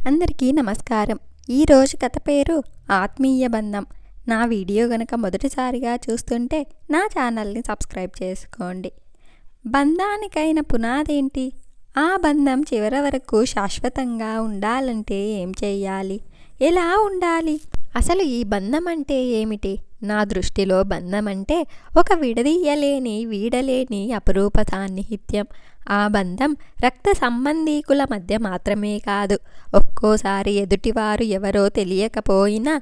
అందరికీ నమస్కారం. ఈరోజు కథ పేరు ఆత్మీయ బంధం. నా వీడియో గనక మొదటిసారిగా చూస్తుంటే నా ఛానల్ని సబ్స్క్రైబ్ చేసుకోండి. బంధానికైన పునాదేంటి? ఆ బంధం చివరి వరకు శాశ్వతంగా ఉండాలంటే ఏం చెయ్యాలి? ఎలా ఉండాలి? అసలు ఈ బంధం అంటే ఏమిటి? నా దృష్టిలో బంధం అంటే ఒక విడదీయలేని వీడలేని అపురూప సాన్నిహిత్యం. ఆ బంధం రక్త సంబంధీకుల మధ్య మాత్రమే కాదు, ఒక్కోసారి ఎదుటివారు ఎవరో తెలియకపోయినా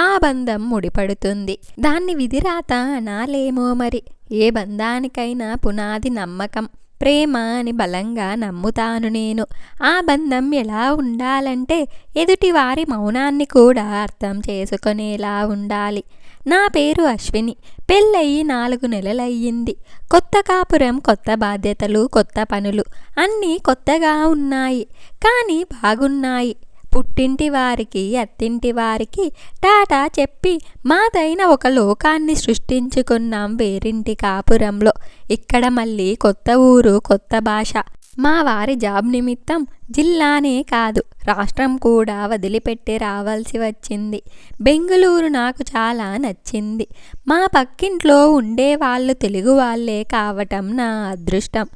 ఆ బంధం ముడిపడుతుంది. దాన్ని విధిరాత అనాలేమో మరి. ఏ బంధానికైనా పునాది నమ్మకం, ప్రేమ అని బలంగా నమ్ముతాను నేను. ఆ బంధం ఎలా ఉండాలంటే ఎదుటివారి మౌనాన్ని కూడా అర్థం చేసుకునేలా ఉండాలి. నా పేరు అశ్విని. పెళ్ళయి 4 నెలలయ్యింది. కొత్త కాపురం, కొత్త బాధ్యతలు, కొత్త పనులు అన్నీ కొత్తగా ఉన్నాయి, కానీ బాగున్నాయి. పుట్టింటి వారికి, అత్తింటి వారికి టాటా చెప్పి మాదైన ఒక లోకాన్ని సృష్టించుకున్నాం వేరింటి కాపురంలో. ఇక్కడ మళ్ళీ కొత్త ఊరు, కొత్త భాష. మా వారి జాబ్ నిమిత్తం జిల్లానే కాదు, రాష్ట్రం కూడా వదిలిపెట్టి రావాల్సి వచ్చింది. బెంగళూరు నాకు చాలా నచ్చింది. మా పక్కింట్లో ఉండేవాళ్ళు తెలుగు వాళ్ళే కావటం నా అదృష్టం.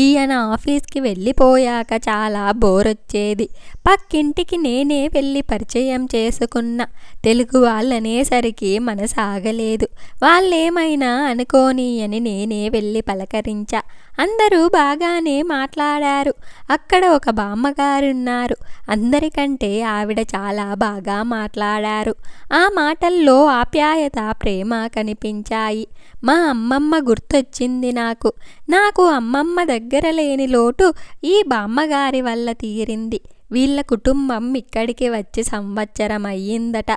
ఈయన ఆఫీస్కి వెళ్ళిపోయాక చాలా బోరొచ్చేది. పక్కింటికి నేనే వెళ్ళి పరిచయం చేసుకున్న. తెలుగు వాళ్ళనేసరికి మనసాగలేదు. వాళ్ళేమైనా అనుకోని అని నేనే వెళ్ళి పలకరించా. అందరూ బాగానే మాట్లాడారు. అక్కడ ఒక బామ్మగారున్నారు. అందరికంటే ఆవిడ చాలా బాగా మాట్లాడారు. ఆ మాటల్లో ఆప్యాయత, ప్రేమ కనిపించాయి. మా అమ్మమ్మ గుర్తొచ్చింది నాకు అమ్మమ్మ దగ్గర లేని లోటు ఈ బామ్మగారి వల్ల తీరింది. వీళ్ళ కుటుంబం ఇక్కడికి వచ్చి సంవత్సరం అయ్యిందట.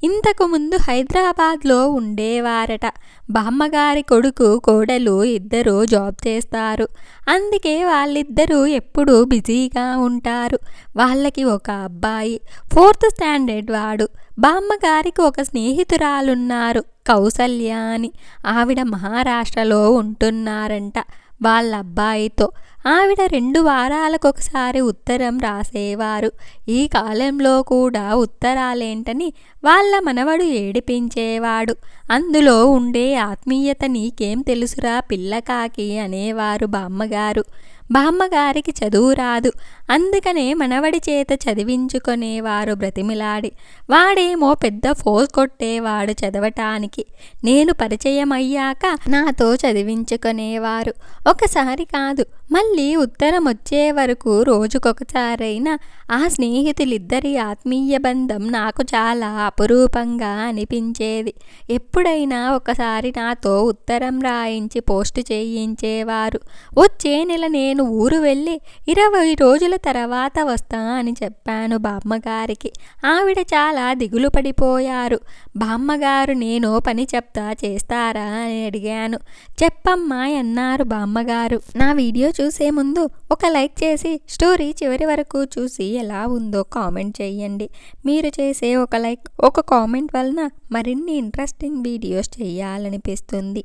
ఇంతకు ముందు హైదరాబాద్లో ఉండేవారట. బామ్మగారి కొడుకు, కోడలు ఇద్దరూ జాబ్ చేస్తారు. అందుకే వాళ్ళిద్దరూ ఎప్పుడూ బిజీగా ఉంటారు. వాళ్ళకి ఒక అబ్బాయి, 4th స్టాండర్డ్ వాడు. బామ్మగారికి ఒక స్నేహితురాలున్నారు, కౌసల్య అని. ఆవిడ మహారాష్ట్రలో ఉంటున్నారంట వాళ్ళ అబ్బాయితో. ఆవిడ 2 వారాలకొకసారి ఉత్తరం రాసేవారు. ఈ కాలంలో కూడా ఉత్తరాలేంటని వాళ్ళ మనవడు ఏడిపించేవాడు. అందులో ఉండే ఆత్మీయత నీకేం తెలుసురా పిల్లకాకి అనేవారు బామ్మగారు. బామ్మగారికి చదువు రాదు, అందుకనే మనవడి చేత చదివించుకునేవారు బ్రతిమిలాడి. వాడేమో పెద్ద ఫోర్స్ కొట్టేవాడు చదవటానికి. నేను పరిచయం అయ్యాక నాతో చదివించుకునేవారు. ఒకసారి కాదు, మళ్ళీ ఉత్తరం వచ్చే వరకు రోజుకొకసారైనా ఆ స్నేహితులిద్దరి ఆత్మీయ బంధం నాకు చాలా అపురూపంగా అనిపించేది. ఎప్పుడైనా ఒకసారి నాతో ఉత్తరం రాయించి పోస్టు చేయించేవారు. వచ్చే నెల నేను ఊరు వెళ్ళి 20 రోజుల తర్వాత వస్తా అని చెప్పాను బామ్మగారికి. ఆవిడ చాలా దిగులు పడిపోయారు. బామ్మగారు నేను పని చెప్తా చేస్తారా అని అడిగాను. చెప్పమ్మా అన్నారు బామ్మగారు. నా వీడియో చూసే ముందు ఒక లైక్ చేసి స్టోరీ చివరి వరకు చూసి ఎలా ఉందో కామెంట్ చేయండి. మీరు చేసే ఒక లైక్, ఒక కామెంట్ వలన మరిన్ని ఇంట్రెస్టింగ్ వీడియోస్ చేయాలనిపిస్తుంది.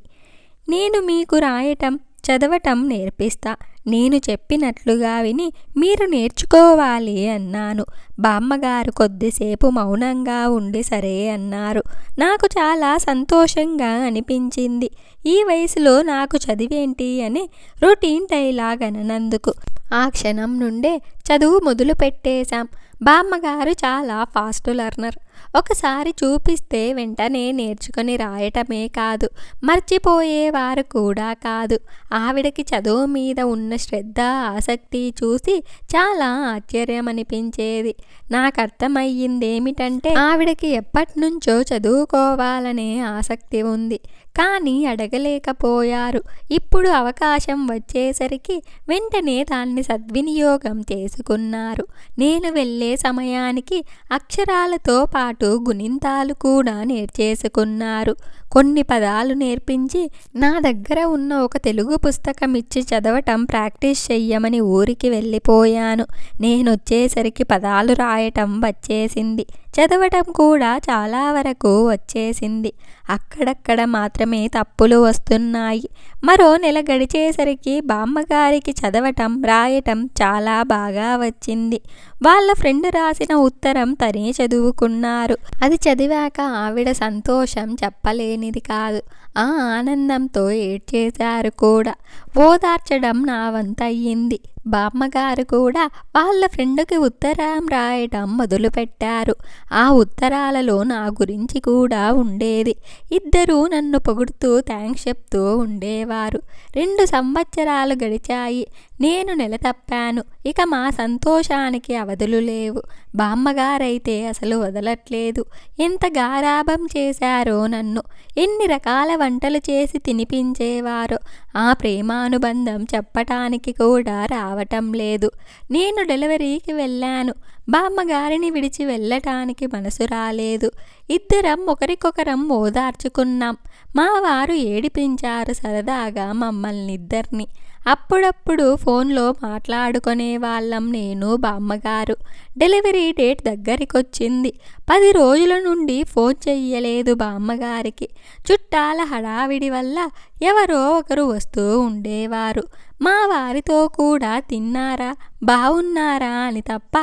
నేను మీకు రాయటం, చదవటం నేర్పిస్తా. నేను చెప్పినట్లుగా విని మీరు నేర్చుకోవాలి అన్నాను. బామ్మగారు కొద్దిసేపు మౌనంగా ఉండి సరే అన్నారు. నాకు చాలా సంతోషంగా అనిపించింది. ఈ వయసులో నాకు చదివేంటి అని రొటీన్ డైలాగ్ అనందుకు. ఆ క్షణం నుండే చదువు మొదలు పెట్టేశాం. బామ్మగారు చాలా ఫాస్ట్ లెర్నర్. ఒకసారి చూపిస్తే వెంటనే నేర్చుకొని రాయటమే కాదు, మర్చిపోయేవారు కూడా కాదు. ఆవిడకి చదువు మీద ఉన్న శ్రద్ధ, ఆసక్తి చూసి చాలా ఆశ్చర్యం అనిపించేది. నాకు అర్థమయ్యిందేమిటంటే ఆవిడకి ఎప్పటినుంచో చదువుకోవాలనే ఆసక్తి ఉంది, కానీ అడగలేకపోయారు. ఇప్పుడు అవకాశం వచ్చేసరికి వెంటనే దాన్ని సద్వినియోగం చేసుకున్నారు. నేను వెళ్ళే సమయానికి అక్షరాలతో పాటు గుణింతాలు కూడా నేర్చేసుకున్నారు. కొన్ని పదాలు నేర్పించి నా దగ్గర ఉన్న ఒక తెలుగు పుస్తకం ఇచ్చి చదవటం ప్రాక్టీస్ చెయ్యమని ఊరికి వెళ్ళిపోయాను. నేనొచ్చేసరికి పదాలు రాయటం వచ్చేసింది, చదవటం కూడా చాలా వరకు వచ్చేసింది. అక్కడక్కడ మాత్రమే తప్పులు వస్తున్నాయి. మరో నెల గడిచేసరికి బామ్మగారికి చదవటం రాయటం చాలా బాగా వచ్చింది. వాళ్ళ ఫ్రెండ్ రాసిన ఉత్తరం తనే చదువుకున్నారు. అది చదివాక ఆవిడ సంతోషం చెప్పలేనిది కాదు. ఆ ఆనందంతో ఏడ్చేశారు కూడా. ఓదార్చడం నా వంతయ్యింది. బామ్మగారు కూడా వాళ్ళ ఫ్రెండ్కి ఉత్తరం రాయటం మొదలుపెట్టారు. ఆ ఉత్తరాలలో నా గురించి కూడా ఉండేది. ఇద్దరూ నన్ను పొగుడుతూ థ్యాంక్స్ చెప్తూ ఉండేవారు. 2 సంవత్సరాలు గడిచాయి. నేను నెల తప్పాను. ఇక మా సంతోషానికి అవధులు లేవు. బామ్మగారైతే అసలు వదలట్లేదు. ఎంత గారాబం చేశారో నన్ను. ఎన్ని రకాల వంటలు చేసి తినిపించేవారో. ఆ ప్రేమానుబంధం చెప్పటానికి కూడా రావటం లేదు. నేను డెలివరీకి వెళ్ళాను. బామ్మగారిని విడిచి వెళ్ళటానికి మనసు రాలేదు. ఇద్దరం ఒకరికొకరం ఓదార్చుకున్నాం. మా వారు ఏడిపించారు సరదాగా మమ్మల్నిద్దరిని. అప్పుడప్పుడు ఫోన్లో మాట్లాడుకునే వాళ్ళం నేను బామ్మగారు. Delivery date దగ్గరికొచ్చింది. 10 రోజుల నుండి ఫోన్ చెయ్యలేదు బామ్మగారికి. చుట్టాల హడావిడి వల్ల ఎవరో ఒకరు వస్తూ ఉండేవారు. మా వారితో కూడా తిన్నారా బావున్నారా అని తప్ప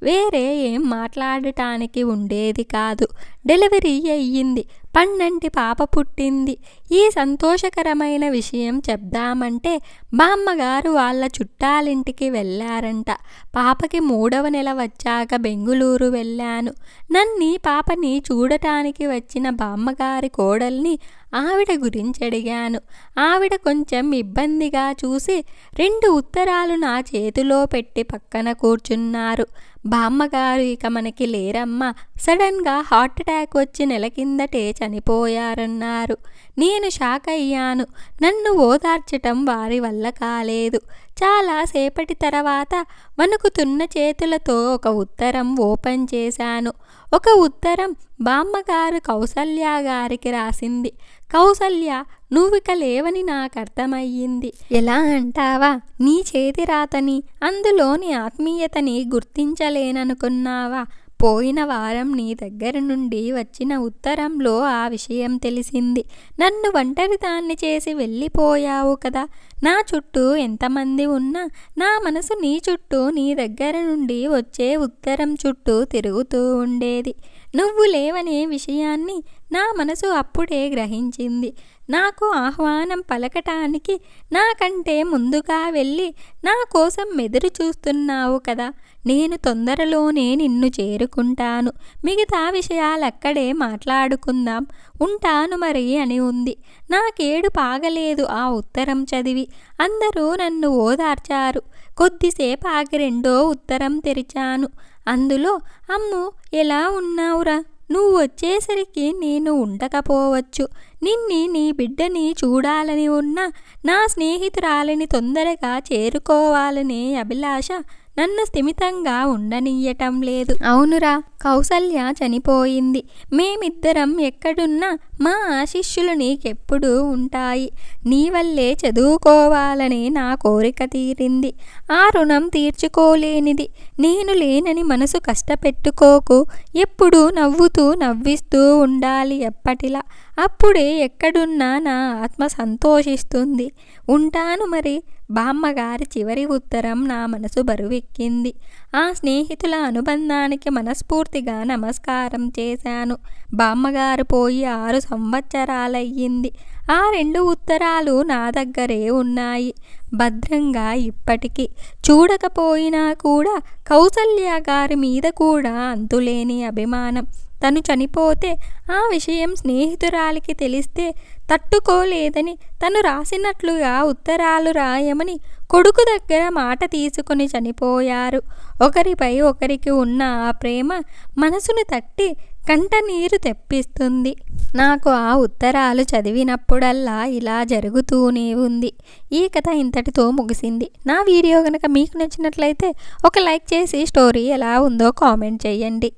వేరే ఏం మాట్లాడటానికి ఉండేది కాదు. డెలివరీ అయ్యింది. పండంటి పాప పుట్టింది. ఈ సంతోషకరమైన విషయం చెప్దామంటే బామ్మగారు వాళ్ళ చుట్టాలింటికి వెళ్ళారంట. పాపకి 3వ నెల వచ్చాక బెంగుళూరు వెళ్ళాను. నన్ని పాపని చూడటానికి వచ్చిన బామ్మగారి కోడల్ని ఆవిడ గురించి అడిగాను. ఆవిడ కొంచెం ఇబ్బందిగా చూసి 2 ఉత్తరాలు నా చేతిలో పెట్టి పక్కన కూర్చున్నారు. బామ్మగారు ఇక మనకి లేరమ్మా, సడన్గా హార్ట్ అటాక్ వచ్చి నెల కిందటే చనిపోయారన్నారు. నేను షాక్ అయ్యాను. నన్ను ఓదార్చటం వారి వల్ల కాలేదు. చాలా సేపటి తర్వాత వణుకుతున్న చేతులతో ఒక ఉత్తరం ఓపెన్ చేశాను. ఒక ఉత్తరం బామ్మగారు కౌసల్య గారికి రాసింది. కౌసల్య, నువ్విక లేవని నాకు అర్థమయ్యింది. ఎలా అంటావా? నీ చేతి రాతని, అందులోని ఆత్మీయతని గుర్తించలేననుకున్నావా? పోయిన వారం నీ దగ్గర నుండి వచ్చిన ఉత్తరంలో ఆ విషయం తెలిసింది. నన్ను ఒంటరిదాన్ని చేసి వెళ్ళిపోయావు కదా. నా చుట్టూ ఎంతమంది ఉన్నా నా మనసు నీ చుట్టూ, నీ దగ్గర నుండి వచ్చే ఉత్తరం చుట్టూ తిరుగుతూ ఉండేది. నువ్వు లేవనే విషయాన్ని నా మనసు అప్పుడే గ్రహించింది. నాకు ఆహ్వానం పలకటానికి నాకంటే ముందుగా వెళ్ళి నా కోసం ఎదురు చూస్తున్నావు కదా. నేను తొందరలోనే నిన్ను చేరుకుంటాను. మిగతా విషయాలక్కడే మాట్లాడుకుందాం. ఉంటాను మరి అని ఉంది. నాకేడు పాగలేదు ఆ ఉత్తరం చదివి. అందరూ నన్ను ఓదార్చారు. కొద్దిసేపు ఆగి 2వ ఉత్తరం తెరిచాను. అందులో, అమ్ము ఎలా ఉన్నావురా? నువ్వు వచ్చేసరికి నేను ఉండకపోవచ్చు. నిన్ని, నీ బిడ్డని చూడాలని ఉన్న నా స్నేహితురాలిని తొందరగా చేరుకోవాలనే అభిలాష నన్ను స్థిమితంగా ఉండనియ్యటం లేదు. అవునురా, కౌసల్య చనిపోయింది. మేమిద్దరం ఎక్కడున్నా మా ఆశీస్సులు నీకెప్పుడూ ఉంటాయి. నీ వల్లే చదువుకోవాలని నా కోరిక తీరింది. ఆ రుణం తీర్చుకోలేనిది. నేను లేనని మనసు కష్టపెట్టుకోకు. ఎప్పుడూ నవ్వుతూ నవ్విస్తూ ఉండాలి ఎప్పటిలా. అప్పుడే ఎక్కడున్నా నా ఆత్మ సంతోషిస్తుంది. ఉంటాను మరి. బామ్మగారి చివరి ఉత్తరం నా మనసు బరువెక్కింది. ఆ స్నేహితుల అనుబంధానికి మనస్ఫూర్తిగా నమస్కారం చేశాను. బామ్మగారు పోయి 6 సంవత్సరాలయ్యింది. ఆ 2 ఉత్తరాలు నా దగ్గరే ఉన్నాయి భద్రంగా ఇప్పటికీ. చూడకపోయినా కూడా కౌసల్య గారి మీద కూడా అంతులేని అభిమానం. తను చనిపోతే ఆ విషయం స్నేహితురాలికి తెలిస్తే తట్టుకోలేదని తను రాసినట్లుగా ఉత్తరాలు రాయమని కొడుకు దగ్గర మాట తీసుకుని చనిపోయారు. ఒకరిపై ఒకరికి ఉన్న ఆ ప్రేమ మనసును తట్టి కంట నీరు తెప్పిస్తుంది. నాకు ఆ ఉత్తరాలు చదివినప్పుడల్లా ఇలా జరుగుతూనే ఉంది. ఈ కథ ఇంతటితో ముగిసింది. నా వీడియో కనుక మీకు నచ్చినట్లయితే ఒక లైక్ చేసి స్టోరీ ఎలా ఉందో కామెంట్ చేయండి.